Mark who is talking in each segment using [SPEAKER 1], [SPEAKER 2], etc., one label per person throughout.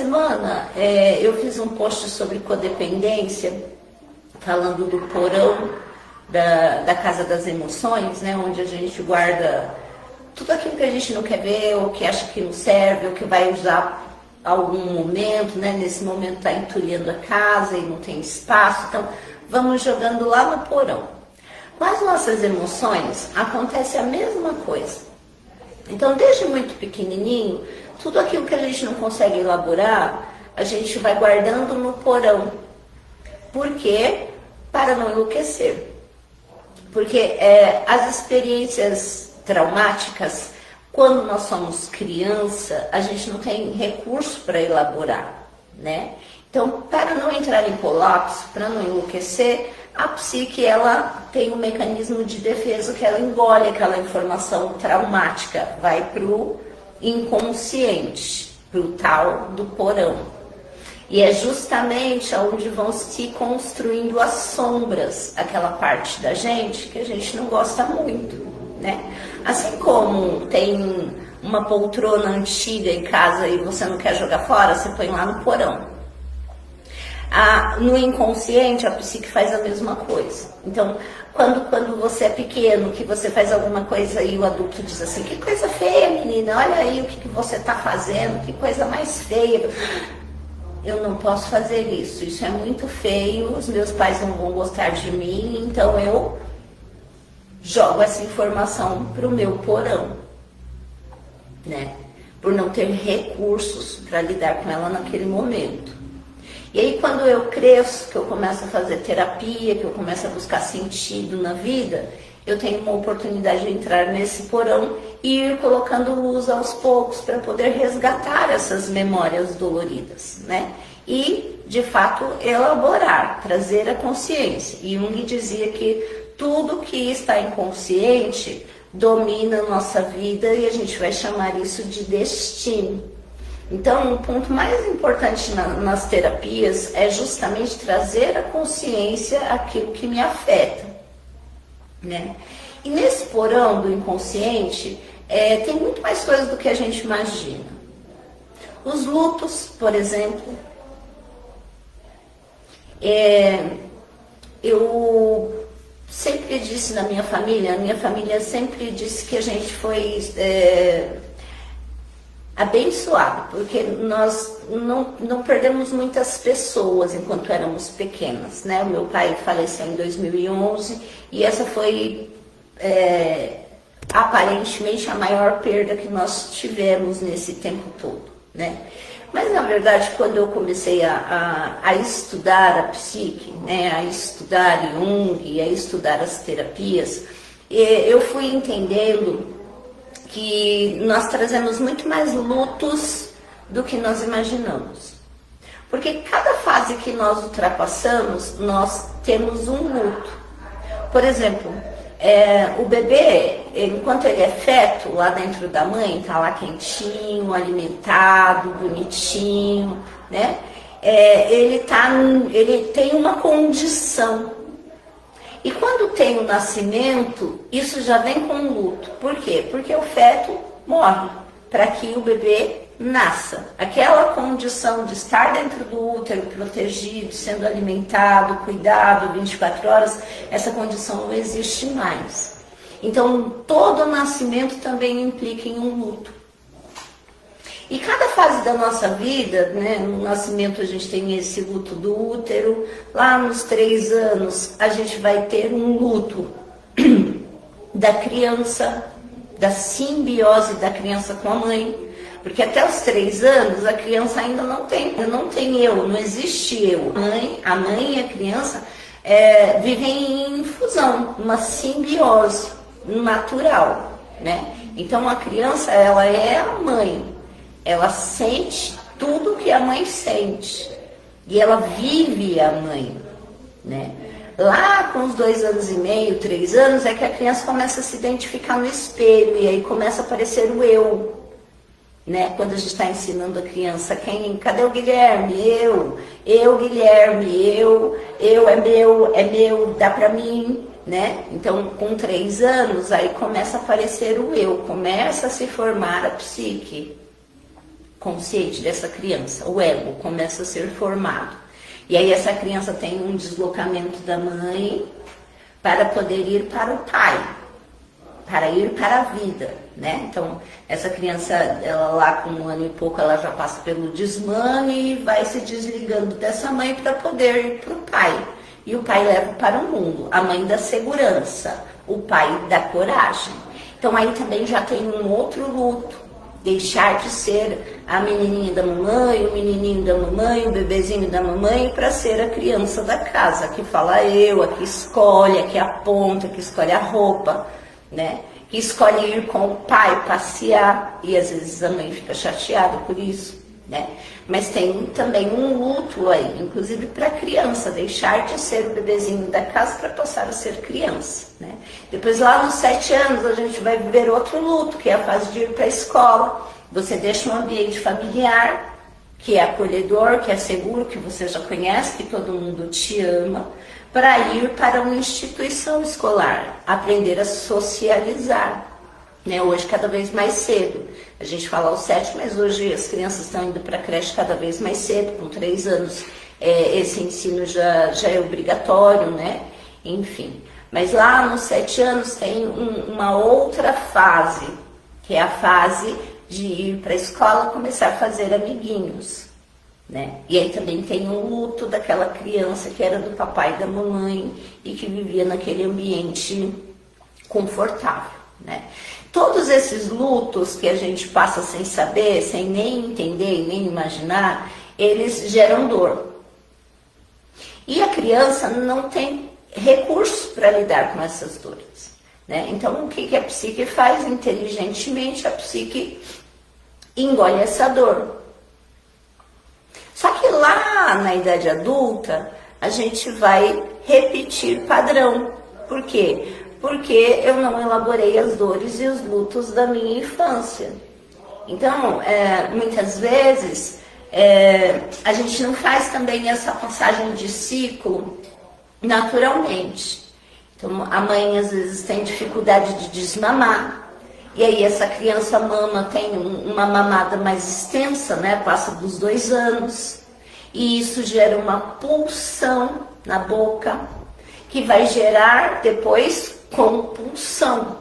[SPEAKER 1] semana eu fiz um post sobre codependência, falando do porão da casa das emoções, né, onde a gente guarda tudo aquilo que a gente não quer ver, ou que acha que não serve, ou que vai usar algum momento, né, nesse momento está entulhando a casa e não tem espaço, então vamos jogando lá no porão. Com as nossas emoções acontece a mesma coisa. Então, desde muito pequenininho, tudo aquilo que a gente não consegue elaborar, a gente vai guardando no porão. Por quê? Para não enlouquecer. Porque as experiências traumáticas, quando nós somos criança, a gente não tem recurso para elaborar, né? Então, para não entrar em colapso, para não enlouquecer, a psique, ela tem um mecanismo de defesa que ela engole aquela informação traumática, vai para o inconsciente, para o tal do porão. E é justamente onde vão se construindo as sombras, aquela parte da gente que a gente não gosta muito, né? Assim como tem uma poltrona antiga em casa e você não quer jogar fora, você põe lá no porão. No inconsciente, a psique faz a mesma coisa. Então, quando você é pequeno, que você faz alguma coisa e o adulto diz assim, que coisa feia, menina, olha aí o que você está fazendo, que coisa mais feia. Eu não posso fazer isso é muito feio, os meus pais não vão gostar de mim, então eu jogo essa informação para o meu porão, né? Por não ter recursos para lidar com ela naquele momento. E aí quando eu cresço, que eu começo a fazer terapia, que eu começo a buscar sentido na vida, eu tenho uma oportunidade de entrar nesse porão e ir colocando luz aos poucos para poder resgatar essas memórias doloridas, né? E, de fato, elaborar, trazer a consciência. E Jung dizia que tudo que está inconsciente domina a nossa vida e a gente vai chamar isso de destino. Então, o ponto mais importante nas terapias é justamente trazer a consciência aquilo que me afeta, né? E nesse porão do inconsciente, tem muito mais coisas do que a gente imagina. Os lutos, por exemplo. Eu sempre disse na minha família, a minha família sempre disse que a gente foi abençoado, porque nós não perdemos muitas pessoas enquanto éramos pequenas, né? O meu pai faleceu em 2011 e essa foi aparentemente a maior perda que nós tivemos nesse tempo todo, né? Mas na verdade, quando eu comecei a estudar a psique, né, a estudar Jung, a estudar as terapias, eu fui entendendo que nós trazemos muito mais lutos do que nós imaginamos. Porque cada fase que nós ultrapassamos, nós temos um luto. Por exemplo, o bebê, enquanto ele é feto lá dentro da mãe, tá lá quentinho, alimentado, bonitinho, né? Ele tem uma condição. E quando tem o nascimento, isso já vem com luto. Por quê? Porque o feto morre para que o bebê nasça. Aquela condição de estar dentro do útero, protegido, sendo alimentado, cuidado 24 horas, essa condição não existe mais. Então, todo nascimento também implica em um luto. E cada fase da nossa vida, né, no nascimento a gente tem esse luto do útero, lá nos 3 anos a gente vai ter um luto da criança, da simbiose da criança com a mãe, porque até os 3 anos a criança ainda não tem eu, não existe eu. A mãe e a criança vivem em fusão, uma simbiose natural, né? Então a criança, ela é a mãe. Ela sente tudo que a mãe sente. E ela vive a mãe, né? Lá com os 2 anos e meio, 3 anos, é que a criança começa a se identificar no espelho. E aí começa a aparecer o eu, né? Quando a gente está ensinando a criança, cadê o Guilherme? Eu, Guilherme, eu é meu, dá pra mim, né? Então, com 3 anos, aí começa a aparecer o eu, começa a se formar a psique. consciente dessa criança, o ego começa a ser formado. E aí essa criança tem um deslocamento da mãe para poder ir para o pai, para ir para a vida, né? Então, essa criança, ela lá com 1 ano e pouco, ela já passa pelo desmame e vai se desligando dessa mãe para poder ir para o pai. E o pai leva para o mundo, a mãe da segurança, o pai da coragem. Então, aí também já tem um outro luto, deixar de ser a menininha da mamãe, o menininho da mamãe, o bebezinho da mamãe, para ser a criança da casa, que fala eu, a que escolhe, a que aponta, a que escolhe a roupa, né? Que escolhe ir com o pai passear, e às vezes a mãe fica chateada por isso, né? Mas tem também um luto aí, inclusive para a criança, deixar de ser o bebezinho da casa para passar a ser criança, né? Depois lá nos 7 anos a gente vai viver outro luto, que é a fase de ir para a escola. Você deixa um ambiente familiar, que é acolhedor, que é seguro, que você já conhece, que todo mundo te ama, para ir para uma instituição escolar, aprender a socializar, né? Hoje cada vez mais cedo. A gente fala aos 7, mas hoje as crianças estão indo para a creche cada vez mais cedo, com 3 anos esse ensino já é obrigatório, né? Enfim. Mas lá nos 7 anos tem uma outra fase, que é a fase de ir para a escola e começar a fazer amiguinhos, né? E aí também tem um luto daquela criança que era do papai e da mamãe e que vivia naquele ambiente confortável, né? Todos esses lutos que a gente passa sem saber, sem nem entender e nem imaginar, eles geram dor. E a criança não tem recursos para lidar com essas dores, né? Então, o que a psique faz? Inteligentemente, a psique engole essa dor. Só que lá na idade adulta, a gente vai repetir padrão. Por quê? Porque eu não elaborei as dores e os lutos da minha infância. Então, muitas vezes, a gente não faz também essa passagem de ciclo naturalmente. Então, a mãe às vezes tem dificuldade de desmamar, e aí essa criança mama, tem uma mamada mais extensa, né? Passa dos 2 anos, e isso gera uma pulsão na boca, que vai gerar depois compulsão.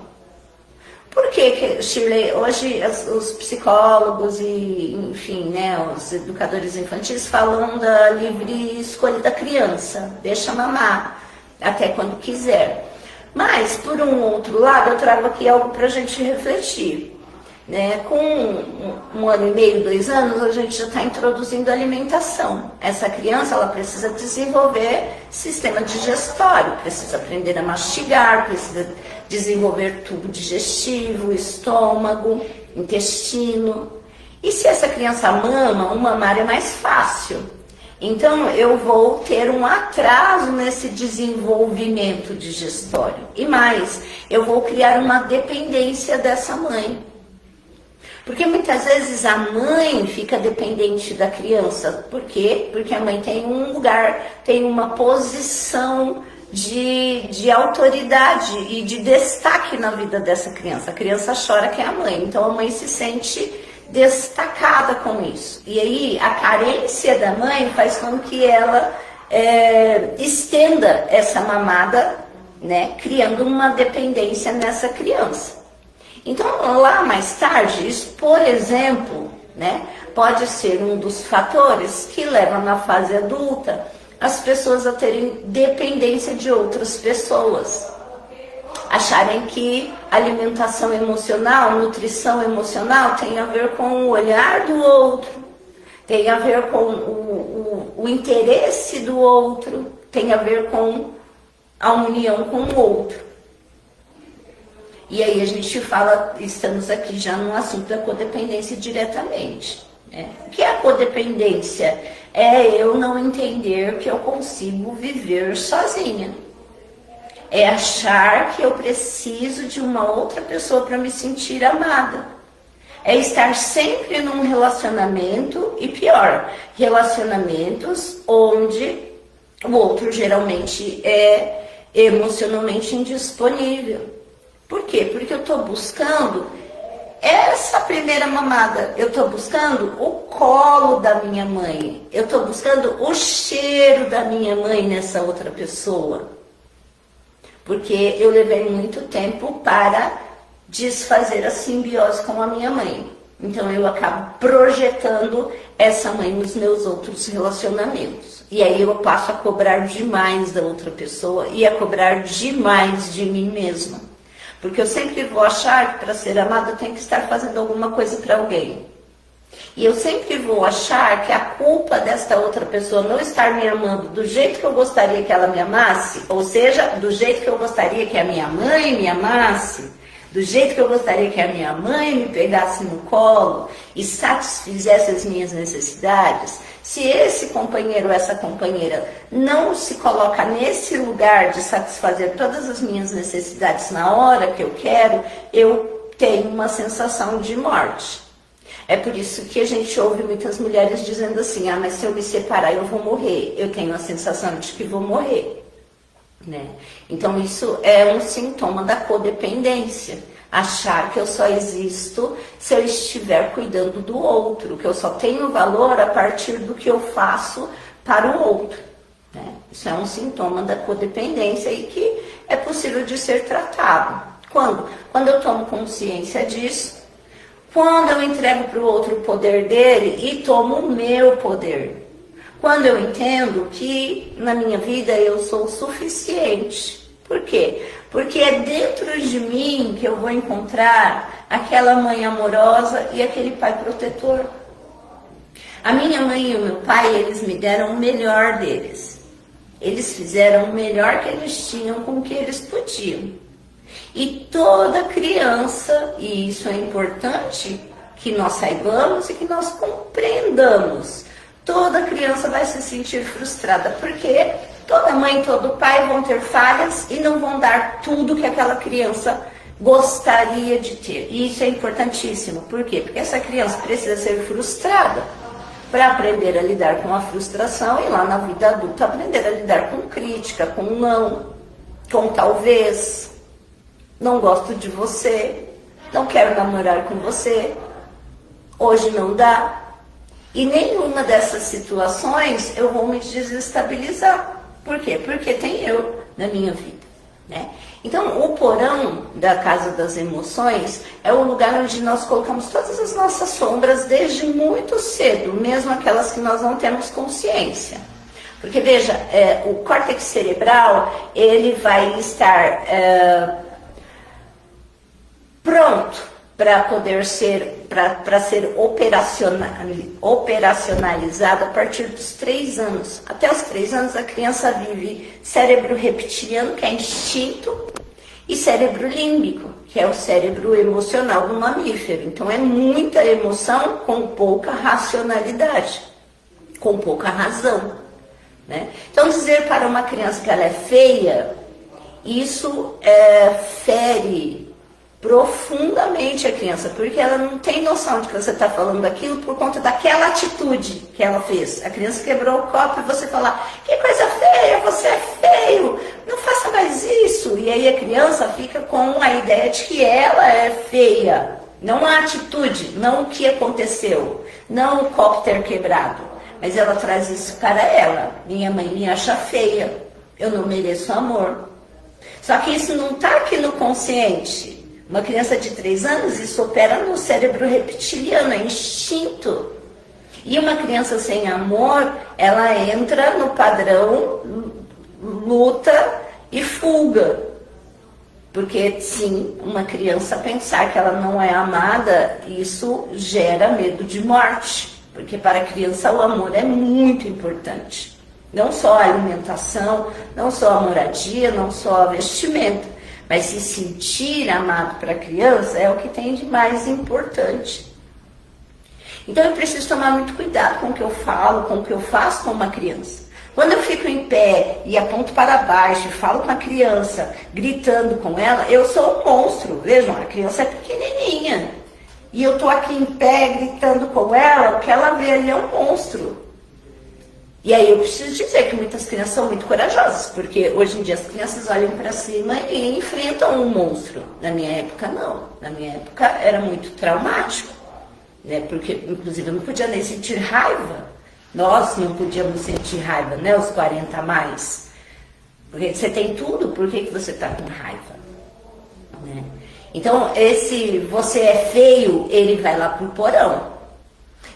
[SPEAKER 1] Por que, Shirley, hoje os psicólogos e, enfim, né, os educadores infantis falam da livre escolha da criança, deixa mamar até quando quiser. Mas, por um outro lado, eu trago aqui algo para a gente refletir, né? Com 1 ano e meio, 2 anos, a gente já está introduzindo alimentação. Essa criança, ela precisa desenvolver sistema digestório, precisa aprender a mastigar, precisa desenvolver tubo digestivo, estômago, intestino. E se essa criança mama, o mamar é mais fácil. Então, eu vou ter um atraso nesse desenvolvimento digestório. E mais, eu vou criar uma dependência dessa mãe. Porque muitas vezes a mãe fica dependente da criança. Por quê? Porque a mãe tem um lugar, tem uma posição de autoridade e de destaque na vida dessa criança. A criança chora que é a mãe, então a mãe se sente destacada com isso. E aí a carência da mãe faz com que ela estenda essa mamada, né, criando uma dependência nessa criança. Então lá mais tarde, isso, por exemplo, né, pode ser um dos fatores que levam na fase adulta as pessoas a terem dependência de outras pessoas. Acharem que alimentação emocional, nutrição emocional tem a ver com o olhar do outro, tem a ver com o interesse do outro, tem a ver com a união com o outro. E aí a gente fala, estamos aqui já no assunto da codependência diretamente, né? O que é a codependência? É eu não entender que eu consigo viver sozinha. É achar que eu preciso de uma outra pessoa para me sentir amada. É estar sempre num relacionamento, e pior, relacionamentos onde o outro geralmente é emocionalmente indisponível. Por quê? Porque eu estou buscando essa primeira mamada, eu estou buscando o colo da minha mãe, eu estou buscando o cheiro da minha mãe nessa outra pessoa. Porque eu levei muito tempo para desfazer a simbiose com a minha mãe. Então eu acabo projetando essa mãe nos meus outros relacionamentos. E aí eu passo a cobrar demais da outra pessoa e a cobrar demais de mim mesma. Porque eu sempre vou achar que para ser amada eu tenho que estar fazendo alguma coisa para alguém. E eu sempre vou achar que a culpa desta outra pessoa não estar me amando do jeito que eu gostaria que ela me amasse, ou seja, do jeito que eu gostaria que a minha mãe me amasse, do jeito que eu gostaria que a minha mãe me pegasse no colo e satisfizesse as minhas necessidades, se esse companheiro ou essa companheira não se coloca nesse lugar de satisfazer todas as minhas necessidades na hora que eu quero, eu tenho uma sensação de morte. É por isso que a gente ouve muitas mulheres dizendo assim, mas se eu me separar eu vou morrer. Eu tenho a sensação de que vou morrer. Né? Então isso é um sintoma da codependência. Achar que eu só existo se eu estiver cuidando do outro, que eu só tenho valor a partir do que eu faço para o outro. Né? Isso é um sintoma da codependência e que é possível de ser tratado. Quando? Quando eu tomo consciência disso, quando eu entrego para o outro o poder dele e tomo o meu poder. Quando eu entendo que na minha vida eu sou o suficiente. Por quê? Porque é dentro de mim que eu vou encontrar aquela mãe amorosa e aquele pai protetor. A minha mãe e o meu pai, eles me deram o melhor deles. Eles fizeram o melhor que eles tinham com o que eles podiam. E toda criança, e isso é importante que nós saibamos e que nós compreendamos, toda criança vai se sentir frustrada, porque toda mãe e todo pai vão ter falhas e não vão dar tudo que aquela criança gostaria de ter. E isso é importantíssimo. Por quê? Porque essa criança precisa ser frustrada para aprender a lidar com a frustração e lá na vida adulta aprender a lidar com crítica, com não, com talvez, não gosto de você, não quero namorar com você, hoje não dá. E nenhuma dessas situações eu vou me desestabilizar. Por quê? Porque tem eu na minha vida. Né? Então, o porão da Casa das Emoções é o lugar onde nós colocamos todas as nossas sombras desde muito cedo, mesmo aquelas que nós não temos consciência. Porque, veja, o córtex cerebral, ele vai estar pronto para poder ser, para ser operacionalizado a partir dos 3 anos. Até os 3 anos a criança vive cérebro reptiliano, que é instinto, e cérebro límbico, que é o cérebro emocional do mamífero. Então é muita emoção com pouca racionalidade, com pouca razão. Né? Então dizer para uma criança que ela é feia, isso fere profundamente a criança, porque ela não tem noção de que você está falando aquilo por conta daquela atitude que ela fez. A criança quebrou o copo e você fala, que coisa feia, você é feio, não faça mais isso. E aí a criança fica com a ideia de que ela é feia, não a atitude, não o que aconteceu, não o copo ter quebrado, mas ela traz isso para ela. Minha mãe me acha feia, eu não mereço amor. Só que isso não está aqui no consciente. Uma criança de 3 anos, isso opera no cérebro reptiliano, é instinto. E uma criança sem amor, ela entra no padrão luta e fuga. Porque, sim, uma criança pensar que ela não é amada, isso gera medo de morte. Porque para a criança o amor é muito importante. Não só a alimentação, não só a moradia, não só a vestimenta. Mas se sentir amado para a criança é o que tem de mais importante. Então eu preciso tomar muito cuidado com o que eu falo, com o que eu faço com uma criança. Quando eu fico em pé e aponto para baixo e falo com a criança, gritando com ela, eu sou um monstro. Vejam, a criança é pequenininha. E eu estou aqui em pé gritando com ela, o que ela vê ali é um monstro. E aí eu preciso dizer que muitas crianças são muito corajosas, porque hoje em dia as crianças olham para cima e enfrentam um monstro. Na minha época, não. Na minha época era muito traumático, né? Porque, inclusive, eu não podia nem sentir raiva. Nós não podíamos sentir raiva, né? Os 40 a mais. Porque você tem tudo, por que você está com raiva? Né? Então, esse você é feio, ele vai lá pro porão.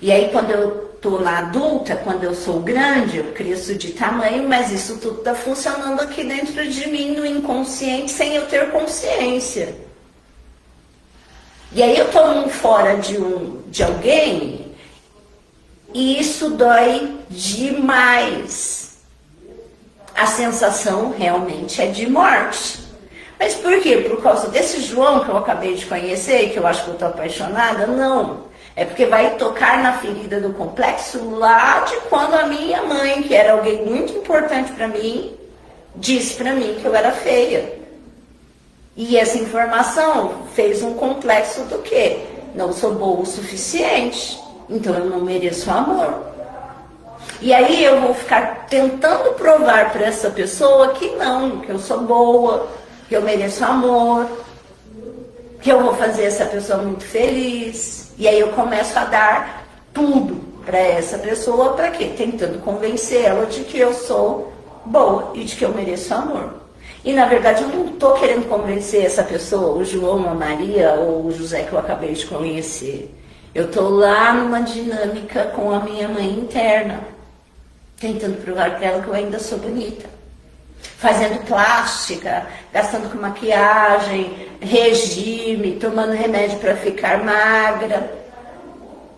[SPEAKER 1] E aí, quando eu tô lá adulta, quando eu sou grande, eu cresço de tamanho, mas isso tudo está funcionando aqui dentro de mim, no inconsciente, sem eu ter consciência. E aí eu tomo um fora de alguém e isso dói demais. A sensação realmente é de morte. Mas por quê? Por causa desse João que eu acabei de conhecer, que eu acho que eu estou apaixonada? Não. É porque vai tocar na ferida do complexo lá de quando a minha mãe, que era alguém muito importante para mim, disse para mim que eu era feia. E essa informação fez um complexo do quê? Não sou boa o suficiente, então eu não mereço amor. E aí eu vou ficar tentando provar para essa pessoa que não, que eu sou boa, que eu mereço amor, que eu vou fazer essa pessoa muito feliz. E aí eu começo a dar tudo para essa pessoa, para quê? Tentando convencer ela de que eu sou boa e de que eu mereço amor. E na verdade eu não estou querendo convencer essa pessoa, o João, a Maria ou o José que eu acabei de conhecer. Eu estou lá numa dinâmica com a minha mãe interna, tentando provar para ela que eu ainda sou bonita. Fazendo plástica, gastando com maquiagem, regime, tomando remédio para ficar magra.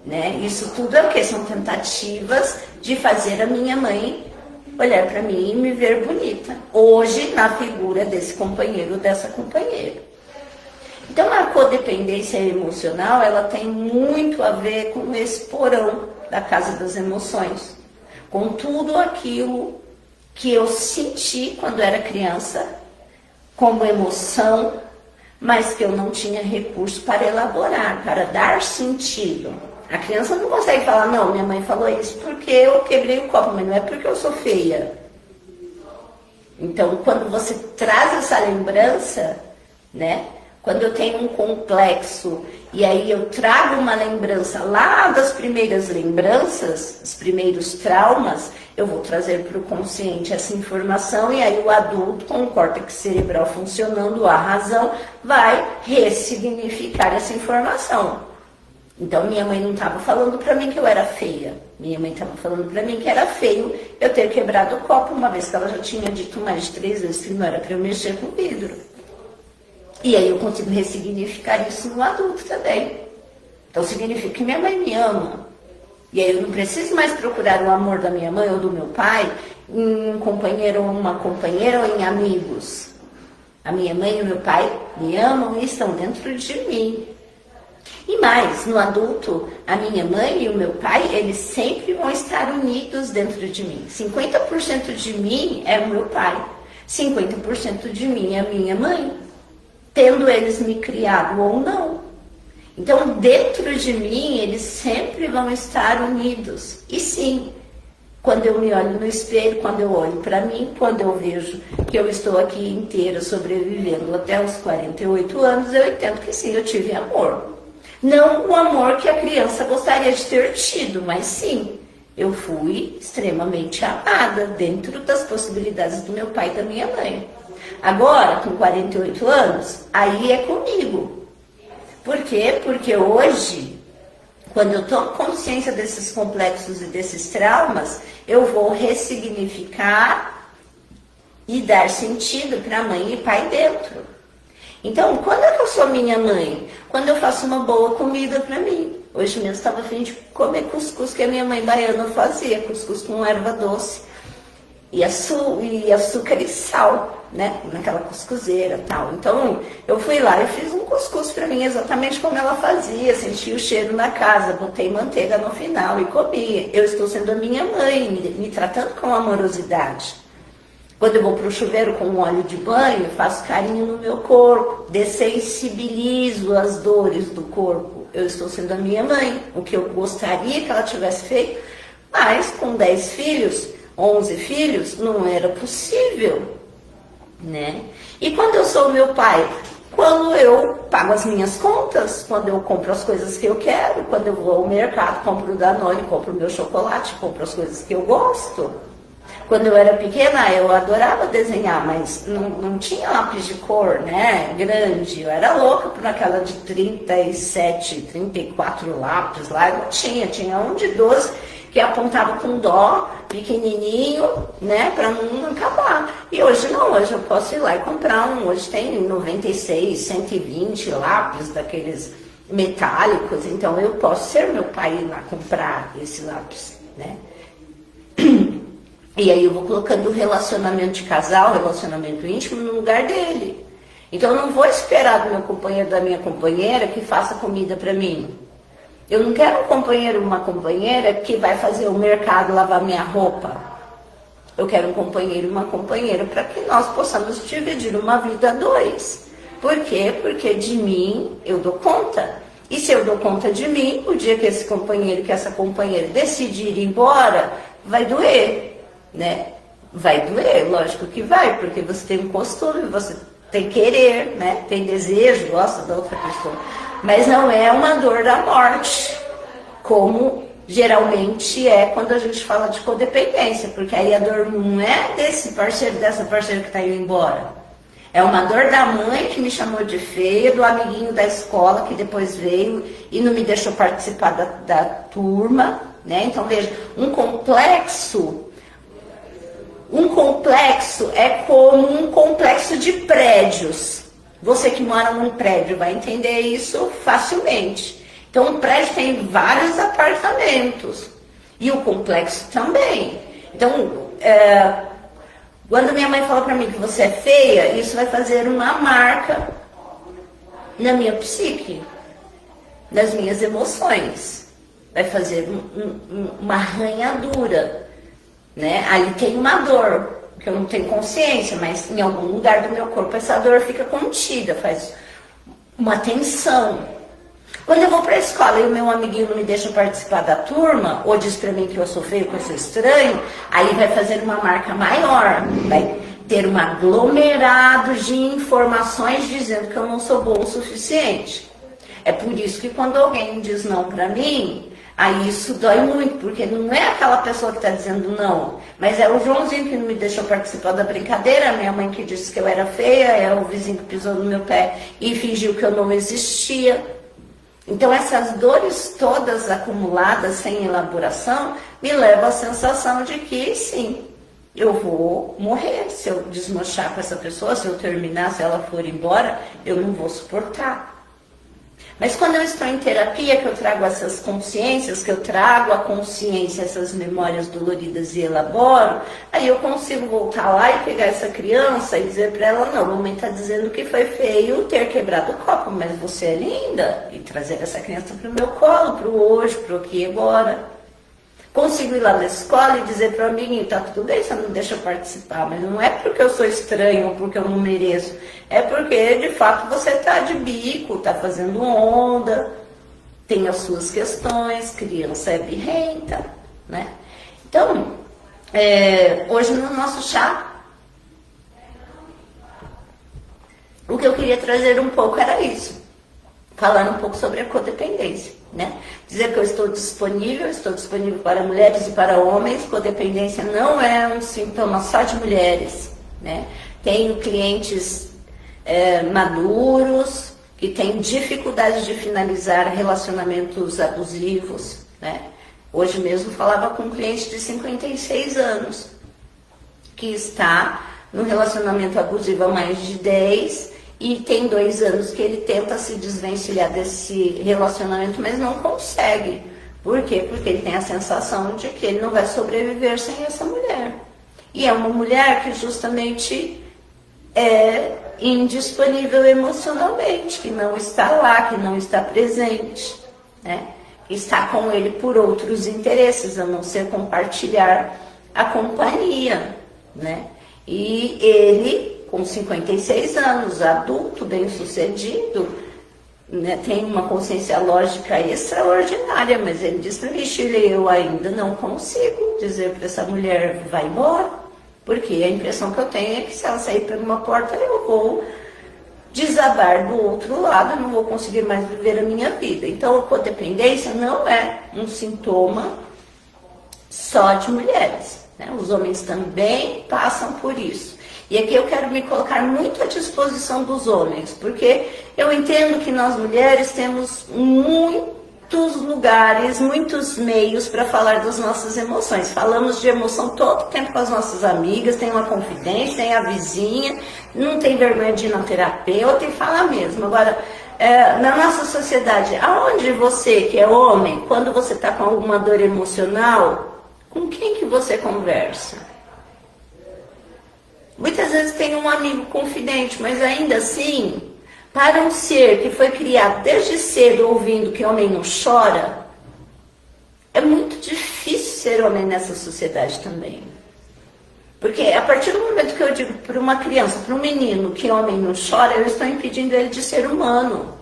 [SPEAKER 1] Né? Isso tudo é o quê? São tentativas de fazer a minha mãe olhar para mim e me ver bonita. Hoje, na figura desse companheiro ou dessa companheira. Então, a codependência emocional, ela tem muito a ver com esse porão da casa das emoções. Com tudo aquilo que eu senti quando era criança, como emoção, mas que eu não tinha recurso para elaborar, para dar sentido. A criança não consegue falar, não, minha mãe falou isso porque eu quebrei o copo, mas não é porque eu sou feia. Então, quando você traz essa lembrança, né? Quando eu tenho um complexo e aí eu trago uma lembrança lá das primeiras lembranças, os primeiros traumas, eu vou trazer para o consciente essa informação e aí o adulto, com o córtex cerebral funcionando, a razão, vai ressignificar essa informação. Então, minha mãe não estava falando para mim que eu era feia. Minha mãe estava falando para mim que era feio eu ter quebrado o copo, uma vez que ela já tinha dito mais de 3 vezes que não era para eu mexer com vidro. E aí eu consigo ressignificar isso no adulto também. Então significa que minha mãe me ama. E aí eu não preciso mais procurar o amor da minha mãe ou do meu pai em um companheiro ou uma companheira ou em amigos. A minha mãe e o meu pai me amam e estão dentro de mim. E mais, no adulto, a minha mãe e o meu pai, eles sempre vão estar unidos dentro de mim. 50% de mim é o meu pai, 50% de mim é a minha mãe. Tendo eles me criado ou não. Então, dentro de mim, eles sempre vão estar unidos. E sim, quando eu me olho no espelho, quando eu olho para mim, quando eu vejo que eu estou aqui inteira sobrevivendo até os 48 anos, eu entendo que sim, eu tive amor. Não o amor que a criança gostaria de ter tido, mas sim, eu fui extremamente amada dentro das possibilidades do meu pai e da minha mãe. Agora, com 48 anos, aí é comigo. Por quê? Porque hoje, quando eu tomo consciência desses complexos e desses traumas, eu vou ressignificar e dar sentido para mãe e pai dentro. Então, quando é que eu sou minha mãe? Quando eu faço uma boa comida para mim. Hoje mesmo estava a fim de comer cuscuz que a minha mãe baiana fazia, cuscuz com erva doce. E açúcar e sal, né? Naquela cuscuzeira e tal. Então, eu fui lá e fiz um cuscuz para mim, exatamente como ela fazia. Senti o cheiro na casa, botei manteiga no final e comi. Eu estou sendo a minha mãe, me tratando com amorosidade. Quando eu vou para o chuveiro com um óleo de banho, faço carinho no meu corpo, dessensibilizo as dores do corpo. Eu estou sendo a minha mãe, o que eu gostaria que ela tivesse feito. Mas, com 10 filhos... 11 filhos, não era possível, né? E quando eu sou meu pai? Quando eu pago as minhas contas, quando eu compro as coisas que eu quero, quando eu vou ao mercado, compro o Danone, compro o meu chocolate, compro as coisas que eu gosto. Quando eu era pequena, eu adorava desenhar, mas não tinha lápis de cor, né, grande. Eu era louca por aquela de 37, 34 lápis lá, eu não tinha um de 12 que apontava com dó, pequenininho, né, para não acabar. E hoje não, hoje eu posso ir lá e comprar um. Hoje tem 96, 120 lápis daqueles metálicos, então eu posso ser meu pai ir lá comprar esse lápis, né. E aí eu vou colocando o relacionamento de casal, relacionamento íntimo no lugar dele. Então eu não vou esperar do meu companheiro, da minha companheira que faça comida para mim. Eu não quero um companheiro, uma companheira que vai fazer o mercado, lavar minha roupa. Eu quero um companheiro, uma companheira para que nós possamos dividir uma vida a dois. Por quê? Porque de mim eu dou conta. E se eu dou conta de mim, o dia que esse companheiro, que essa companheira decidir ir embora, vai doer. Né? Vai doer, lógico que vai, porque você tem um costume, você tem querer, né? Tem desejo, gosta da outra pessoa. Mas não é uma dor da morte, como geralmente é quando a gente fala de codependência, porque aí a dor não é desse parceiro, dessa parceira que está indo embora. É uma dor da mãe que me chamou de feia, do amiguinho da escola que depois veio e não me deixou participar da turma, né? Então veja, um complexo é como um complexo de prédios. Você que mora num prédio vai entender isso facilmente. Então, um prédio tem vários apartamentos. E o complexo também. Então, quando minha mãe fala para mim que você é feia, isso vai fazer uma marca na minha psique, nas minhas emoções. Vai fazer uma arranhadura. Né? Ali tem uma dor, que eu não tenho consciência, mas em algum lugar do meu corpo essa dor fica contida, faz uma tensão. Quando eu vou para a escola e o meu amiguinho não me deixa participar da turma, ou diz para mim que eu sou feio, que eu sou estranho, aí vai fazer uma marca maior, vai ter um aglomerado de informações dizendo que eu não sou bom o suficiente. É por isso que quando alguém diz não para mim, aí isso dói muito, porque não é aquela pessoa que está dizendo não, mas é o Joãozinho que não me deixou participar da brincadeira, a minha mãe que disse que eu era feia, é o vizinho que pisou no meu pé e fingiu que eu não existia. Então essas dores todas acumuladas sem elaboração me levam à sensação de que sim, eu vou morrer. Se eu desmanchar com essa pessoa, se eu terminar, se ela for embora, eu não vou suportar. Mas quando eu estou em terapia, que eu trago essas consciências, que eu trago a consciência, essas memórias doloridas e elaboro, aí eu consigo voltar lá e pegar essa criança e dizer para ela, não, a mamãe está dizendo que foi feio ter quebrado o copo, mas você é linda. E trazer essa criança para o meu colo, para o hoje, para o aqui e agora. Consigo ir lá na escola e dizer para o amiguinho, tá tudo bem, você não deixa eu participar, mas não é porque eu sou estranho ou porque eu não mereço, é porque de fato você está de bico, está fazendo onda, tem as suas questões, criança é birrenta, né? Então, hoje no nosso chá, o que eu queria trazer um pouco era isso, falar um pouco sobre a codependência. Né? Dizer que eu estou disponível para mulheres e para homens. Codependência não é um sintoma só de mulheres, né? Tenho clientes maduros que têm dificuldade de finalizar relacionamentos abusivos, né? Hoje mesmo falava com um cliente de 56 anos que está no relacionamento abusivo há mais de 10 e tem 2 anos que ele tenta se desvencilhar desse relacionamento, mas não consegue. Por quê? Porque ele tem a sensação de que ele não vai sobreviver sem essa mulher. E é uma mulher que justamente é indisponível emocionalmente, que não está lá, que não está presente, né? Que está com ele por outros interesses, a não ser compartilhar a companhia, né? E ele, com 56 anos, adulto, bem-sucedido, né, tem uma consciência lógica extraordinária, mas ele diz para mim, Shirley, eu ainda não consigo dizer para essa mulher, vai embora, porque a impressão que eu tenho é que se ela sair por uma porta, eu vou desabar do outro lado, eu não vou conseguir mais viver a minha vida. Então, a codependência não é um sintoma só de mulheres, né? Os homens também passam por isso. E aqui eu quero me colocar muito à disposição dos homens, porque eu entendo que nós mulheres temos muitos lugares, muitos meios para falar das nossas emoções. Falamos de emoção todo o tempo com as nossas amigas, tem uma confidência, tem a vizinha, não tem vergonha de ir na terapeuta e fala mesmo. Agora, na nossa sociedade, aonde você, que é homem, quando você está com alguma dor emocional, com quem que você conversa? Muitas vezes tem um amigo confidente, mas ainda assim, para um ser que foi criado desde cedo ouvindo que homem não chora, é muito difícil ser homem nessa sociedade também. Porque a partir do momento que eu digo para uma criança, para um menino, que homem não chora, eu estou impedindo ele de ser humano.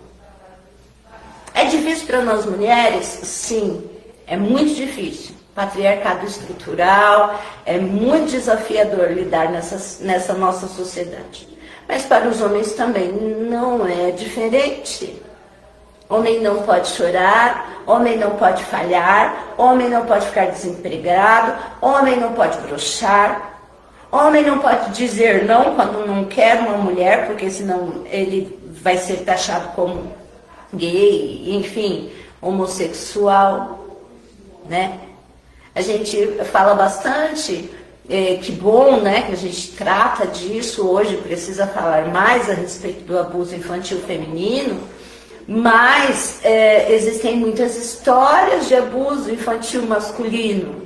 [SPEAKER 1] É difícil para nós mulheres? Sim, é muito difícil. Patriarcado estrutural, é muito desafiador lidar nessa nossa sociedade. Mas para os homens também não é diferente. Homem não pode chorar, homem não pode falhar, homem não pode ficar desempregado, homem não pode broxar, homem não pode dizer não quando não quer uma mulher, porque senão ele vai ser taxado como gay, enfim, homossexual, né? A gente fala bastante, que bom, né, que a gente trata disso hoje, precisa falar mais a respeito do abuso infantil feminino, mas existem muitas histórias de abuso infantil masculino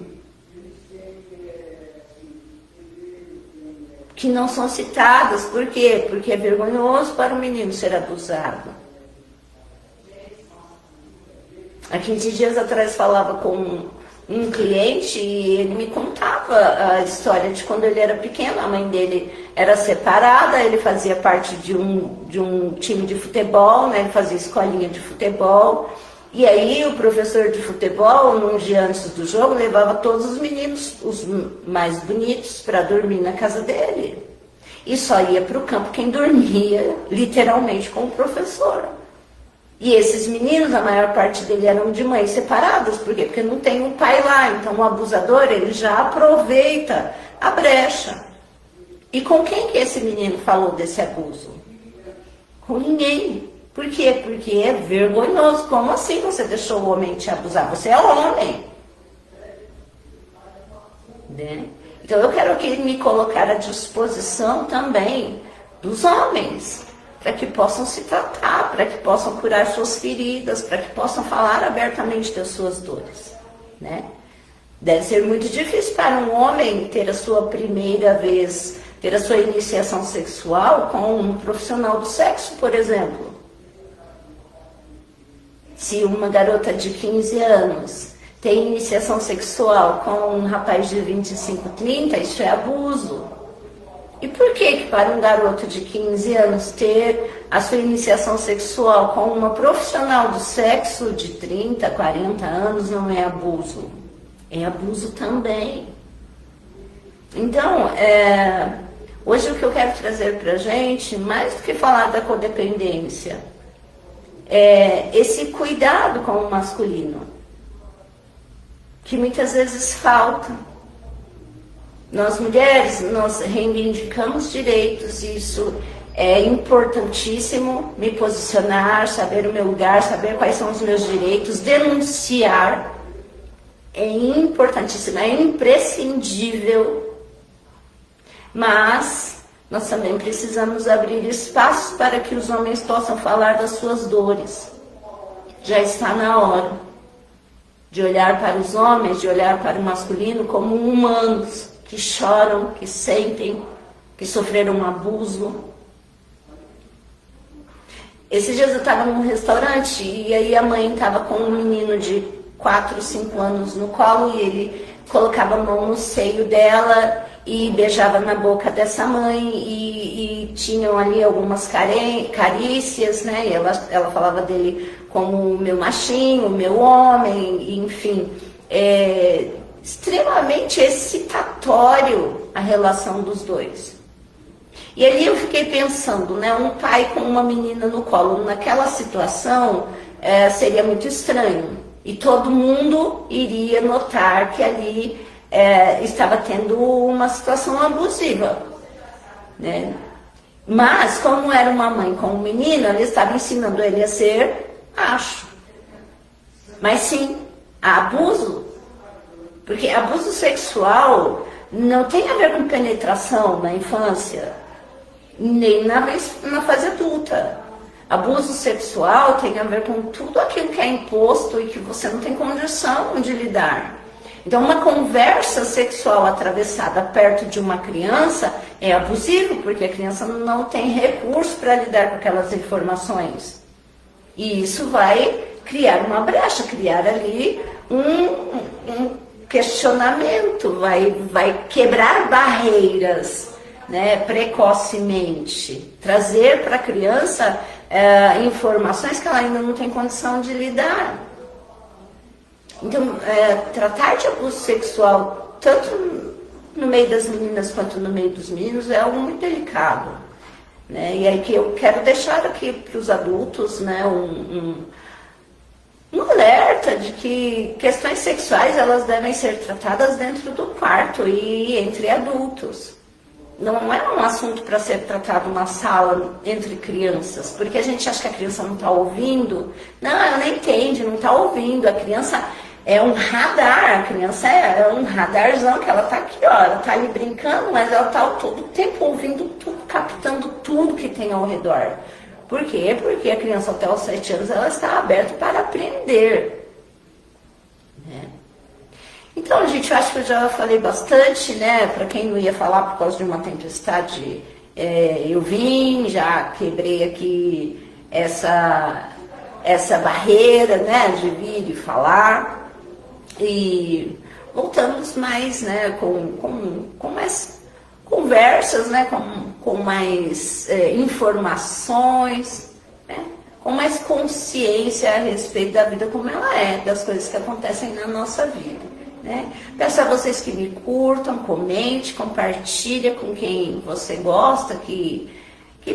[SPEAKER 1] que não são citadas. Por quê? Porque é vergonhoso para o menino ser abusado. Há 15 dias atrás falava com um cliente e ele me contava a história de quando ele era pequeno. A mãe dele era separada, ele fazia parte de um time de futebol, né? Ele fazia escolinha de futebol. E aí o professor de futebol, num dia antes do jogo, levava todos os meninos, os mais bonitos, para dormir na casa dele. E só ia para o campo quem dormia, literalmente, com o professor. E esses meninos, a maior parte deles eram de mães separadas. Por quê? Porque não tem um pai lá. Então o abusador, ele já aproveita a brecha. E com quem que esse menino falou desse abuso? Com ninguém. Por quê? Porque é vergonhoso. Como assim você deixou o homem te abusar? Você é homem. Né? Então eu quero aqui me colocar à disposição também dos homens, para que possam se tratar, para que possam curar suas feridas, para que possam falar abertamente das suas dores, né? Deve ser muito difícil para um homem ter a sua primeira vez, ter a sua iniciação sexual com um profissional do sexo, por exemplo. Se uma garota de 15 anos tem iniciação sexual com um rapaz de 25, 30, isso é abuso. E por que para um garoto de 15 anos ter a sua iniciação sexual com uma profissional do sexo de 30, 40 anos não é abuso? É abuso também. Então, hoje o que eu quero trazer para a gente, mais do que falar da codependência, é esse cuidado com o masculino, que muitas vezes falta. Nós mulheres, nós reivindicamos direitos, e isso é importantíssimo, me posicionar, saber o meu lugar, saber quais são os meus direitos, denunciar, é importantíssimo, é imprescindível, mas nós também precisamos abrir espaços para que os homens possam falar das suas dores. Já está na hora de olhar para os homens, de olhar para o masculino como humanos, que choram, que sentem, que sofreram um abuso. Esses dias eu estava num restaurante e aí a mãe estava com um menino de 4, 5 anos no colo e ele colocava a mão no seio dela e beijava na boca dessa mãe e tinham ali algumas carícias, né? E ela falava dele como o meu machinho, o meu homem, enfim, extremamente excitatório a relação dos dois. E ali eu fiquei pensando, né? Um pai com uma menina no colo naquela situação seria muito estranho e todo mundo iria notar que ali estava tendo uma situação abusiva, né? Mas como era uma mãe com um menino, ela estava ensinando ele a ser macho. Mas sim, há abuso, porque abuso sexual não tem a ver com penetração na infância, nem na fase adulta. Abuso sexual tem a ver com tudo aquilo que é imposto e que você não tem condição de lidar. Então, uma conversa sexual atravessada perto de uma criança é abusivo, porque a criança não tem recurso para lidar com aquelas informações. E isso vai criar uma brecha, criar ali um questionamento, vai quebrar barreiras, né, precocemente, trazer para a criança informações que ela ainda não tem condição de lidar. Então, tratar de abuso sexual, tanto no meio das meninas quanto no meio dos meninos, é algo muito delicado, né? E aí que eu quero deixar aqui para os adultos, né, um alerta de que questões sexuais elas devem ser tratadas dentro do quarto e entre adultos. Não é um assunto para ser tratado numa sala entre crianças, porque a gente acha que a criança não está ouvindo. Não, ela não entende, não está ouvindo. A criança é um radar, a criança é um radarzão que ela está aqui, ó, ela está ali brincando, mas ela está todo o tempo ouvindo tudo, captando tudo que tem ao redor. Por quê? Porque a criança até os 7 anos ela está aberta para aprender, né? Então, gente, eu acho que eu já falei bastante, né? Para quem não ia falar por causa de uma tempestade, eu vim, já quebrei aqui essa barreira, né? De vir e falar. E voltamos mais, né? Com mais conversas, né? Com mais informações, né? Com mais consciência a respeito da vida como ela é, das coisas que acontecem na nossa vida. Né? Peço a vocês que me curtam, comente, compartilhe com quem você gosta, que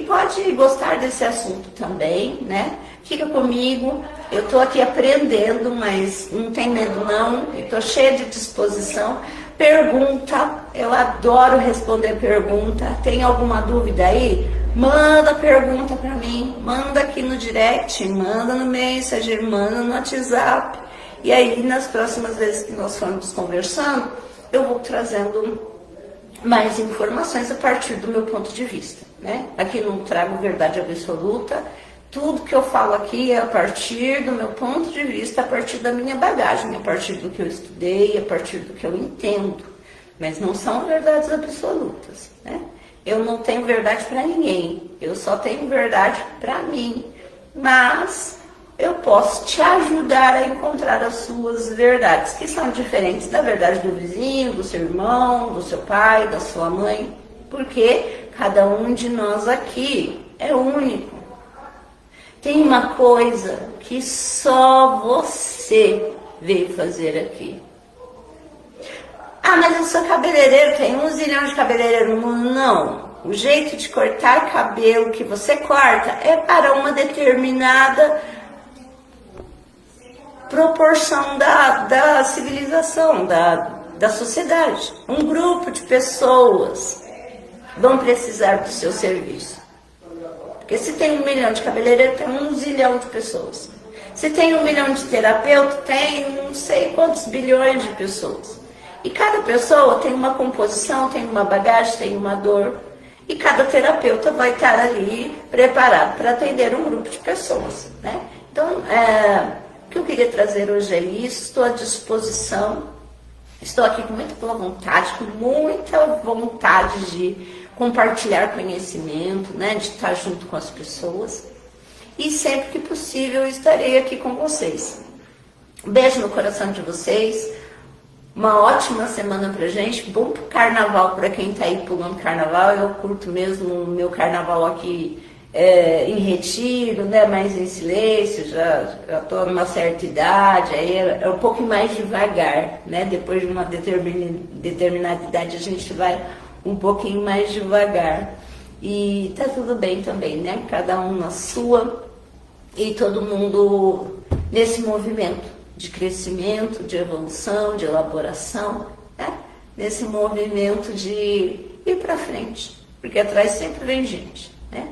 [SPEAKER 1] pode gostar desse assunto também, né? Fica comigo, eu estou aqui aprendendo, mas não tem medo não, estou cheia de disposição. Pergunta, eu adoro responder pergunta. Tem alguma dúvida aí? Manda pergunta para mim, manda aqui no direct, manda no Messenger, manda no WhatsApp. E aí, nas próximas vezes que nós formos conversando, eu vou trazendo mais informações a partir do meu ponto de vista, né? Aqui não trago verdade absoluta, tudo que eu falo aqui é a partir do meu ponto de vista, a partir da minha bagagem, a partir do que eu estudei, a partir do que eu entendo, mas não são verdades absolutas, né? Eu não tenho verdade para ninguém, eu só tenho verdade para mim, mas eu posso te ajudar a encontrar as suas verdades, que são diferentes da verdade do vizinho, do seu irmão, do seu pai, da sua mãe, porque cada um de nós aqui é único. Tem uma coisa que só você veio fazer aqui. Ah, mas eu sou cabeleireiro, tem 1 zilhão de cabeleireiro no mundo. Não. O jeito de cortar cabelo que você corta é para uma determinada proporção da civilização, da sociedade. Um grupo de pessoas vão precisar do seu serviço. Porque se tem 1 milhão de cabeleireiros, tem 1 zilhão de pessoas. Se tem 1 milhão de terapeutas, tem não sei quantos bilhões de pessoas. E cada pessoa tem uma composição, tem uma bagagem, tem uma dor. E cada terapeuta vai estar ali preparado para atender um grupo de pessoas, né? Então, o que eu queria trazer hoje é isso, estou à disposição, estou aqui com muita boa vontade, com muita vontade de compartilhar conhecimento, né, de estar junto com as pessoas, e sempre que possível eu estarei aqui com vocês. Um beijo no coração de vocês, uma ótima semana pra gente, bom pro carnaval, para quem tá aí pulando carnaval. Eu curto mesmo o meu carnaval aqui em retiro, né, mais em silêncio, já tô numa certa idade, aí é um pouco mais devagar, né, depois de uma determinada idade a gente vai um pouquinho mais devagar. E tá tudo bem também, né, cada um na sua e todo mundo nesse movimento de crescimento, de evolução, de elaboração, né? Nesse movimento de ir para frente, porque atrás sempre vem gente, né?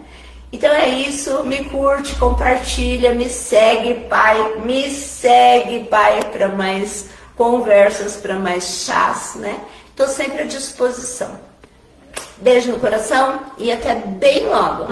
[SPEAKER 1] Então é isso, me curte, compartilha, me segue, pai, para mais conversas, para mais chás, né? Estou sempre à disposição. Beijo no coração e até bem logo.